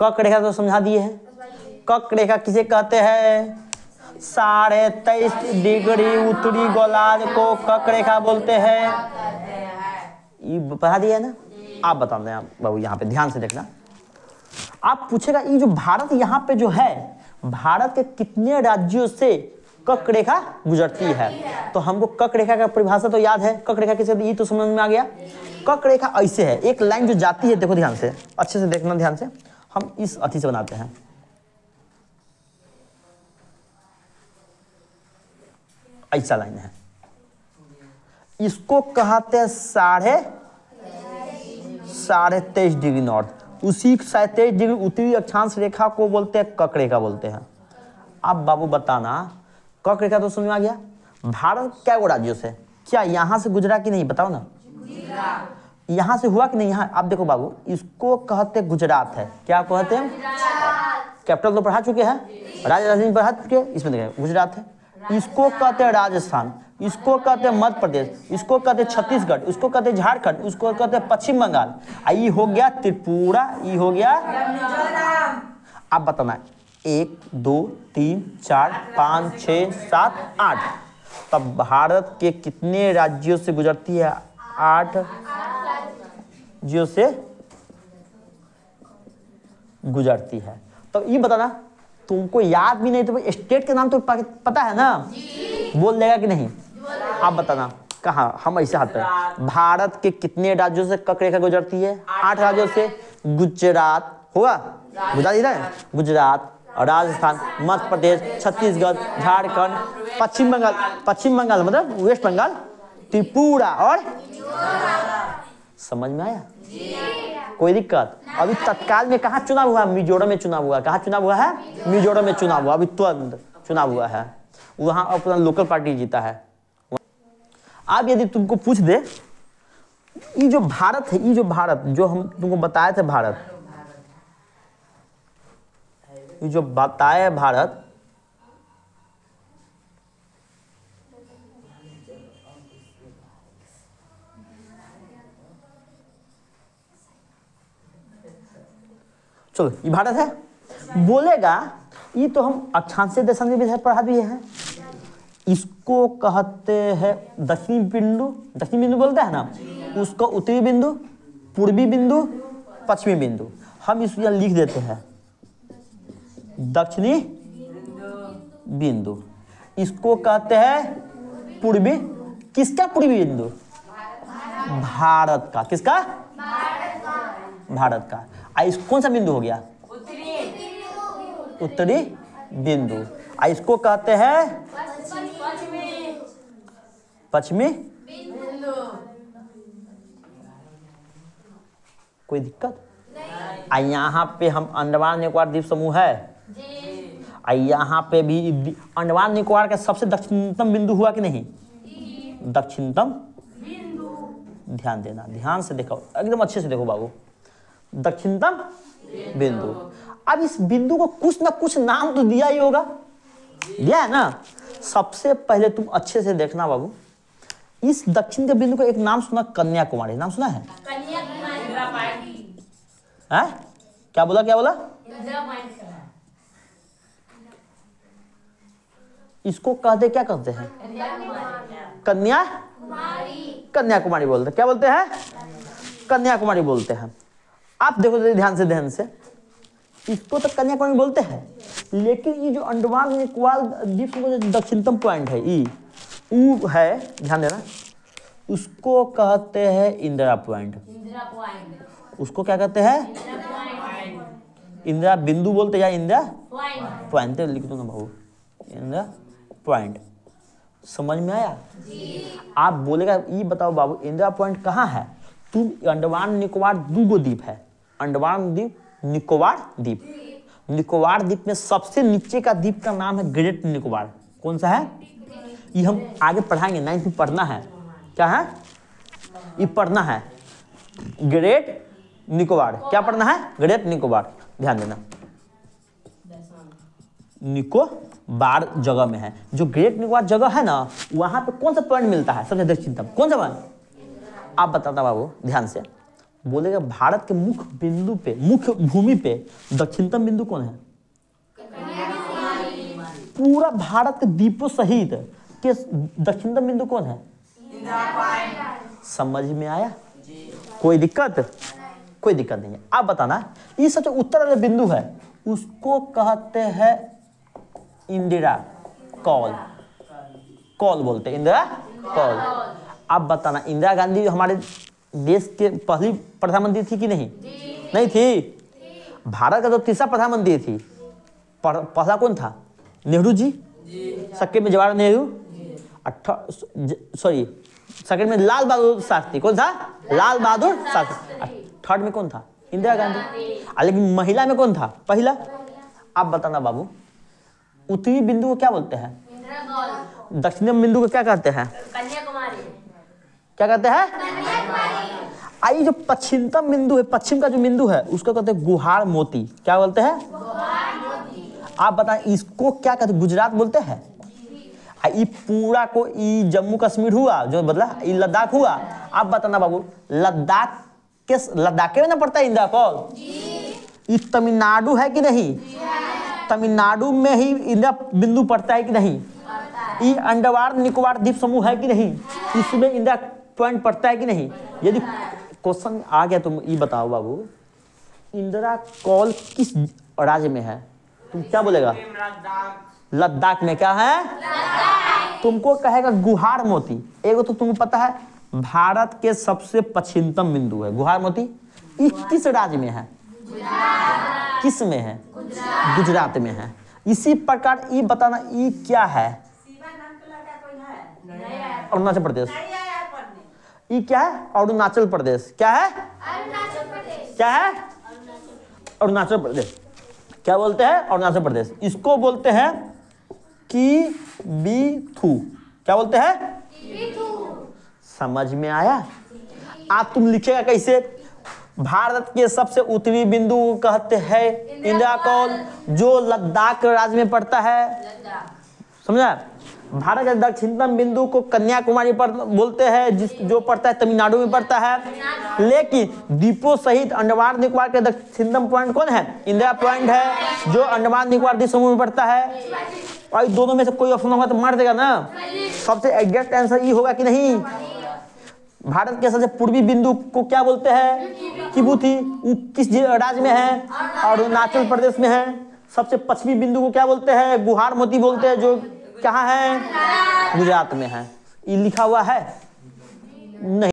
कक रेखा तो समझा दिए हैं। कक रेखा किसे कहते हैं? 23.5 डिग्री उत्तरी गोलार्ध को कक रेखा बोलते हैं। ये बता दिया है ना। आप बता दें आप बाबू, यहाँ पे ध्यान से देखना। आप पूछेगा ये जो भारत यहाँ पे जो है, भारत के कितने राज्यों से कक रेखा गुजरती है? तो हमको कक रेखा का परिभाषा तो याद है। कक रेखा किसे, ये तो समझ में आ गया। कक रेखा ऐसे है, एक लाइन जो जाती है, देखो ध्यान से, अच्छे से देखना ध्यान से। हम इस अथी से बनाते हैं, ऐसा लाइन है, इसको कहते हैं 23.5 डिग्री नॉर्थ। उसी 23 डिग्री उत्तरी अक्षांश रेखा को बोलते हैं कक रेखा बोलते हैं। अब बाबू बताना, कक रेखा तो समझ में आ गया। भारत क्या गो राज्यों से, क्या यहाँ से गुजरा कि नहीं, बताओ ना। यहाँ से हुआ कि नहीं? यहाँ आप देखो बाबू, इसको कहते गुजरात है। क्या कहते हैं? कैपिटल तो पढ़ा चुके हैं, राजधानी पढ़ा चुके हैं, इसमें देखें गुजरात है। इसको कहते हैं राजस्थान, इसको कहते हैं मध्य प्रदेश, इसको कहते हैं छत्तीसगढ़, इसको कहते हैं झारखंड, उसको कहते हैं पश्चिम बंगाल। ये हो गया त्रिपुरा, ये हो गया। आप बताना 1 2 3 4 5 6 7 8। तब भारत के कितने राज्यों से गुजरती है? 8 राज्यों से गुजरती है। तो ये बताना, तुमको याद भी नहीं तो स्टेट के नाम तो पता है ना, बोल देगा कि नहीं? आप बताना कहाँ, हम ऐसे हाथ पे, भारत के कितने राज्यों से कक रेखा गुजरती है? 8 राज्यों से। गुजरात होगा, गुजरात इधर है, गुजरात, राजस्थान, मध्य प्रदेश, छत्तीसगढ़, झारखंड, पश्चिम बंगाल, पश्चिम बंगाल मतलब वेस्ट बंगाल, त्रिपुरा और। समझ में आया? कोई दिक्कत? अभी तत्काल में कहाँ चुनाव हुआ? मिजोरम में चुनाव हुआ। कहाँ चुनाव हुआ है? मिजोरम में चुनाव हुआ, अभी तुरंत चुनाव हुआ है। वहां अपना लोकल पार्टी जीता है। अब यदि तुमको पूछ दे, ये जो भारत है, ये जो भारत जो हम तुमको बताए थे, भारत, ये जो बताए भारत, चलो ये भारत है बोलेगा। ये तो हम अक्षांशीय देशांतर भी पढ़ा दिए हैं। इसको कहते हैं दक्षिणी बिंदु, दक्षिणी बिंदु बोलते हैं ना, उसको उत्तरी बिंदु, पूर्वी बिंदु, पश्चिमी बिंदु। हम इसको यहाँ लिख देते हैं दक्षिणी बिंदु। इसको कहते हैं पूर्वी। किसका पूर्वी बिंदु? भारत का। किसका? भारत का। कौन सा बिंदु हो गया? उत्तरी बिंदु। इसको कहते हैं पश्चिमी बिंदु। कोई दिक्कत? यहाँ पे हम अंडमान निकोबार द्वीप समूह है, यहाँ पे भी अंडमान निकोबार का सबसे दक्षिणतम बिंदु हुआ कि नहीं? दक्षिणतम बिंदु। ध्यान देना, ध्यान से देखो, एकदम अच्छे से देखो बाबू, दक्षिणतम बिंदु। अब इस बिंदु को कुछ ना कुछ नाम तो दिया ही होगा, दिया है ना। सबसे पहले तुम अच्छे से देखना बाबू, इस दक्षिण के बिंदु को एक नाम सुना, कन्याकुमारी। नाम सुना है? है? क्या बोला, क्या बोला? इसको कहते क्या कहते हैं? कन्याकुमारी बोलते। क्या बोलते हैं? कन्याकुमारी बोलते हैं। आप देखो ध्यान से, इसको तो कन्याकुमारी बोलते हैं, लेकिन ये जो अंडमान निकोबार द्वीप समूह जो दक्षिणतम पॉइंट है, ये वो है, ध्यान देना, उसको कहते हैं इंदिरा पॉइंट। उसको क्या कहते हैं? इंदिरा बिंदु बोलते हैं या इंदिरा पॉइंट। लिख दो ना बाबू, इंदिरा पॉइंट। समझ में आया? आप बोलेगा ये बताओ बाबू, इंदिरा पॉइंट कहाँ है? तुम अंडमान निकोबार 2 द्वीप है, अंडमान द्वीप, निकोबार द्वीप। निकोबार द्वीप में सबसे नीचे का द्वीप का नाम है ग्रेट निकोबार। कौन सा है? ये हम आगे पढ़ाएंगे, 9th में पढ़ना है। क्या है? ये पढ़ना है ग्रेट निकोबार। क्या पढ़ना है? ग्रेट निकोबार। ध्यान देना, निकोबार जगह में है। जो ग्रेट निकोबार जगह है ना, वहां पे कौन सा पॉइंट मिलता है सबसे दक्षिणतम? कौन सा पॉइंट? आप बताता बाबू ध्यान से, बोलेगा भारत के मुख्य बिंदु पे, मुख्य भूमि पे दक्षिणतम बिंदु कौन है? पूरा भारत के द्वीपों सहित के दक्षिणतम बिंदु कौन है? समझ में आया? कोई दिक्कत? कोई दिक्कत नहीं है। आप बताना, ये सबसे उत्तर वाला बिंदु है उसको कहते हैं इंदिरा कॉल, कॉल बोलते हैं, इंदिरा कॉल। आप बताना, इंदिरा गांधी हमारे देश के पहली प्रधानमंत्री थी कि नहीं? नहीं थी। भारत का तो तीसरा प्रधानमंत्री थी। पहला कौन था? नेहरू जी। सेकंड में जवाहरलाल नेहरू, सेकंड में लाल बहादुर शास्त्री। कौन था? लाल बहादुर शास्त्री। थर्ड में कौन था? इंदिरा गांधी। लेकिन महिला में कौन था? पहला। आप बताना बाबू, उत्तरी बिंदु को क्या बोलते हैं? दक्षिणी बिंदु को क्या कहते हैं? कन्याकुमारी। क्या कहते हैं? आई जो पश्चिमतम बिंदु है, पश्चिम का जो बिंदु है उसको कहते हैं गुहार मोती। क्या बोलते हैं? आप बताएं इसको क्या कहते हैं? गुजरात बोलते हैं। ये पूरा को ये जम्मू कश्मीर हुआ जो बदला, ये लद्दाख हुआ। आप बताना बाबू, लद्दाख में ना पड़ता है इंदिरा कॉल? ये तमिलनाडु है कि नहीं? तमिलनाडु में ही इंदिरा बिंदु पड़ता है कि नहीं? ये अंडमान निकोबार द्वीप समूह है कि नहीं? इसमें इंदिरा पॉइंट पड़ता है कि नहीं? यदि क्वेश्चन आ गया तुम ये बताओ बाबू, इंदिरा कॉल किस राज्य में है? तुम क्या बोलेगा? लद्दाख में। क्या है? तुमको कहेगा गुहार मोती। एक तो तुमको पता है भारत के सबसे पश्चिमतम बिंदु है गुहार मोती। ये किस राज्य में है? किस में है? गुजरात में है। इसी प्रकार ये बताना, ये क्या है? अरुणाचल प्रदेश। ये क्या है? अरुणाचल प्रदेश। क्या है? क्या है? अरुणाचल प्रदेश। क्या बोलते हैं? अरुणाचल प्रदेश। इसको बोलते हैं कीबीथू। क्या बोलते हैं? समझ में आया? आप तुम लिखेगा कैसे? भारत के सबसे उत्तरी बिंदु कहते हैं इंदिरा कॉल, जो लद्दाख राज्य में पड़ता है। समझा? भारत के दक्षिणतम बिंदु को कन्याकुमारी पर बोलते हैं, जो पड़ता है तमिलनाडु में पड़ता है। लेकिन द्वीपों सहित अंडमान निकोबार के दक्षिणतम पॉइंट कौन है? इंदिरा पॉइंट है, जो अंडमान निकोबार द्वीप समूह में पड़ता है। और दोनों में से कोई ऑप्शन होगा तो मार देगा ना। सबसे एग्जैक्ट आंसर ये होगा कि नहीं? भारत के सबसे पूर्वी बिंदु को क्या बोलते हैं? किबूथी। वो किस राज्य में है? अरुणाचल प्रदेश में है। सबसे पश्चिमी बिंदु को क्या बोलते हैं? गुहार मोती बोलते हैं, जो कहाँ है? गुजरात में है। ये लिखा हुआ है नहीं?